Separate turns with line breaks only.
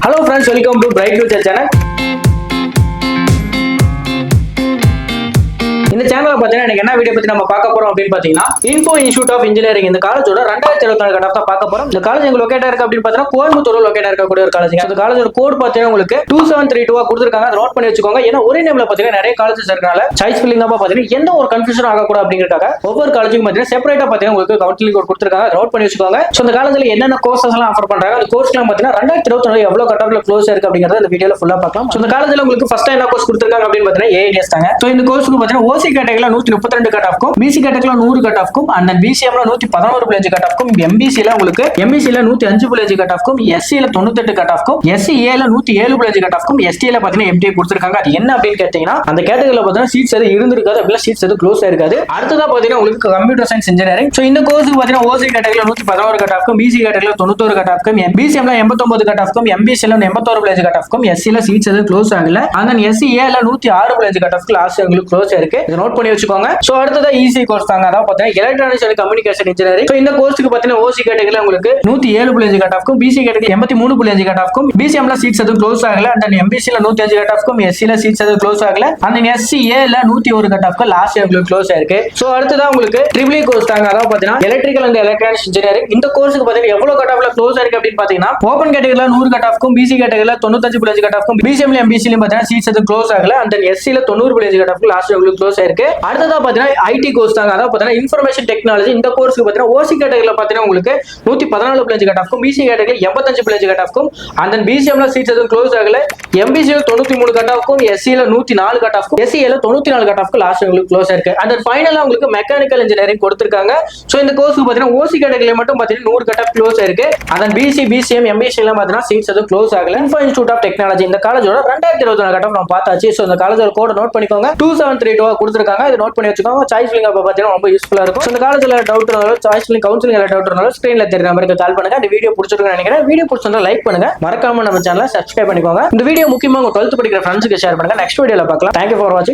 Hello friends, welcome to Bright Future channel. இந்த சேனல்ல பாத்தீங்கன்னா எனக்கு என்ன வீடியோ பத்தி நம்ம பார்க்க போறோம் அப்படின்னு பாத்தீங்கன்னா இன்ஃபோ இன்ஸ்டிடியூட் ஆஃப் இன்ஜினியரிங் இந்த காலேஜோட 2024 கட் ஆஃப் தான் பார்க்க போறோம். இந்த காலேஜ் எங்க லொகேட்டா இருக்கு அப்படின்னு பாத்தீங்கன்னா கோயம்புத்தூர்ல லொகேட்டா இருக்கக்கூடிய ஒரு காலேஜ். அந்த காலேஜோட கோட் பாத்தீங்கன்னா உங்களுக்கு 2732 கொடுத்திருக்காங்க. அதை நோட் பண்ணி வச்சுக்கோங்க. ஏன்னா ஒரே நேம்ல பாத்தீங்கன்னா நிறைய காலேஜஸ் இருக்கனால சாய்ஸ் ஃபில்லிங் அப்ப பாத்தீங்கன்னா எந்த ஒரு கன்ஃபியூஷன் ஆகக்கூடாது அப்படிங்கறதுக்காக ஒவ்வொரு காலேஜுக்கும் பாத்தீங்கன்னா செப்பரேட்டா பாத்தீங்கன்னா உங்களுக்கு கவுன்சிலிங் கோட் கொடுத்திருக்காங்க. அதை நோட் பண்ணி வச்சுக்கோங்க. சோ இந்த காலேஜ்ல என்னென்ன கோர்சஸ் எல்லாம் ஆஃபர் பண்றாங்க, அந்த கோர்ஸ்லாம் பாத்தீங்கன்னா 2024 எவ்வளவு கட் ஆஃப்ல க்ளோஸ் இருக்கு அப்படிங்கறத இந்த வீடியோல ஃபுல்லா பார்க்கலாம். சோ இந்த காலேஜ்ல உங்களுக்கு ஃபர்ஸ்ட் என்ன கோர்ஸ் கொடுத்திருக்காங்க அப்படின்னு பாத்தீங்கன்னா ஏஐடிஎஸ் தாங்க. சோ இந்த கோர்ஸ்க்கு பாத்தீங்கன்னா ஓசி கேட்டகரியில 132 கட் ஆஃப்க்கும், பிசி கேட்டகரியில 100 கட் ஆஃப்க்கும், அந்த பிசிஎம்ல 111 கட் ஆஃப்க்கும், எம்பிசில உங்களுக்கு எம்பிசில 105 கட் ஆஃப்க்கும், எஸ்சில 98 கட் ஆஃப்க்கும், எஸ்சிஏல 107 கட் ஆஃப்க்கும், எஸ்டில பாத்தீங்கன்னா எம்டிஏ கொடுத்திருக்காங்க. அது என்ன அப்படின்னு கேட்டீங்கன்னா அந்த கேட்டகரியில பாத்தீங்கன்னா சீட்ஸ் எது இருந்திருக்காது, அப்படியே சீட்ஸ் எது க்ளோஸ் ஆயிருக்காது. அடுத்ததா பாத்தீங்கன்னா உங்களுக்கு கம்ப்யூட்டர் சயின்ஸ் இன்ஜினியரிங். சோ இந்த கோர்ஸ்க்கு பாத்தீங்கன்னா ஓசி கேட்டகரியில 111 கட் ஆஃப்க்கும், பிசி கேட்டகரியில 91 கட் ஆஃப்க்கும், பிசிஎம்ல 89 கட் ஆஃப்க்கும், எம்பிசில 81 கட் ஆஃப்க்கும், எஸ்சில சீட்ஸ் எது க்ளோஸ் ஆகல. அந்த எஸ்சிஏல 106 கட் ஆஃப்க்கு லாஸ்ட் உங்களுக்கு க்ளோஸ் ஆயிருக்கு. இதை நோட் பண்ணி வச்சுக்கோங்க. சோ அடுத்ததா ஈஸி கோர்ஸ் தாங்க. அதாவது பாத்தீங்கன்னா electronics and communication engineering. So இந்த கோர்ஸ்க்கு பாத்தீங்கன்னா ஓசி கேட்டகரியில உங்களுக்கு 107 கட் ஆஃப்க்கும், பிசி கேட்டகரி 83 கட் ஆஃப்க்கும், பிசிஎம்ல சீட்ஸ் எதுவும் க்ளோஸ் ஆகல. அண்ட் எம்பிசில 105 கட் ஆஃப்க்கும், எஸ்சில சீட்ஸ் எதுவும் க்ளோஸ் ஆகல. அண்ட் எஸ்சிஏல 101 கட் ஆஃப்க்கு லாஸ்ட் உங்களுக்கு க்ளோஸ் ஆயிருக்கு. சோ அடுத்ததா உங்களுக்கு ட்ரிபிள் கோர்ஸ் தாங்க. அதாவது பாத்தீங்கன்னா எலக்ட்ரிக்கல் அண்ட் எலக்ட்ரானிக்ஸ் இன்ஜினியரிங். இந்த கோர்ஸ்க்கு பாத்தீங்கன்னா எவ்வளவு கட் ஆஃப்ல க்ளோஸ் ஆயிருக்கு அப்படின்னு பாத்தீங்கன்னா ஓபன் கேட்டகரியில 100 கட் ஆஃப்க்கும், பிசி கேட்டகரியில 95 கட் ஆஃப்க்கும், பிசிஎம்ல எம்பிசில பாத்தீங்கன்னா சீட்ஸ் எதுவும் க்ளோஸ் ஆகல. அண்ட் எஸ்சில 90 கட் ஆஃப்க்கு லாஸ்ட் உங்களுக்கு க்ளோஸ் ஆயிருக்கு. அடுத்ததா பாத்தீங்கன்னா ஐடி கோர்ஸ் தாங்க. அதாவது பாத்தீங்கன்னா இன்ஃபர்மேஷன் டெக்னாலஜி. இந்த கோர்ஸ்க்கு பாத்தீங்கன்னா ஓசி கேட்டகரியில பாத்தீங்கன்னா உங்களுக்கு 114 கட் ஆஃப்க்கும், பிசி கேட்டகரியில 85 கட் ஆஃப்க்கும், அண்ட் பிசிஎம்ல சீட்ஸ் எதுவும் க்ளோஸ் ஆகல. எம்பிசில 93 கட் ஆஃப்க்கும், எஸ்சில 104 கட் ஆஃப்க்கும், எஸ்சிஏல 94 கட் ஆஃப்க்கு லாஸ்ட் உங்களுக்கு க்ளோஸ் ஆயிருக்கு. அண்ட் ஃபைனலா உங்களுக்கு மெக்கானிக்கல் இன்ஜினியரிங் கொடுத்திருக்காங்க. சோ இந்த கோர்ஸ்க்கு பாத்தீங்கன்னா ஓசி கேட்டகரியில மட்டும் பாத்தீங்கன்னா 100 கட் ஆஃப் க்ளோஸ் ஆயிருக்கு. அண்ட் பிசி, பிசிஎம், எம்பிசி எல்லாம் பாத்தீங்கன்னா சீட்ஸ் எதுவும் க்ளோஸ் ஆகல. இன்ஃபோ இன்ஸ்டிடியூட் ஆஃப் டெக்னாலஜி இந்த காலேஜோட 2024 கட் ஆஃப் நம்ம பார்த்தாச்சு. சோ இந்த காலேஜோட கோட நோட் பண்ணிக்கோங்க. 2732 கொடுத்திருக்காங்க. இதை நோட் பண்ணி வச்சுக்கோங்க. சாய்ஸ் ஃபில்லிங் அப்ப பாத்தீங்கன்னா ரொம்ப யூஸ்ஃபுல்லா இருக்கும். இந்த காலேஜ்ல டவுட் இருந்தாலும் சாய்ஸ் ஃபில்லிங் கவுன்சிலிங் டவுட் இருந்தாலும் ஸ்கிரீன்ல தெரியற நம்பருக்கு கால் பண்ணுங்க. இந்த வீடியோ பிடிச்சிருக்குன்னு நினைக்கிறேன். வீடியோ பிடிச்சிருந்தா லைக் பண்ணுங்க. மறக்காம நம்ம சேனலை சப்ஸ்கிரைப் பண்ணிக்கோங்க. இந்த வீடியோ முக்கியமா உங்க 12th படிக்கிற ஃப்ரெண்ட்ஸ்க்கு ஷேர் பண்ணுங்க. நெக்ஸ்ட் வீடியோல பார்க்கலாம். Thank you for watching.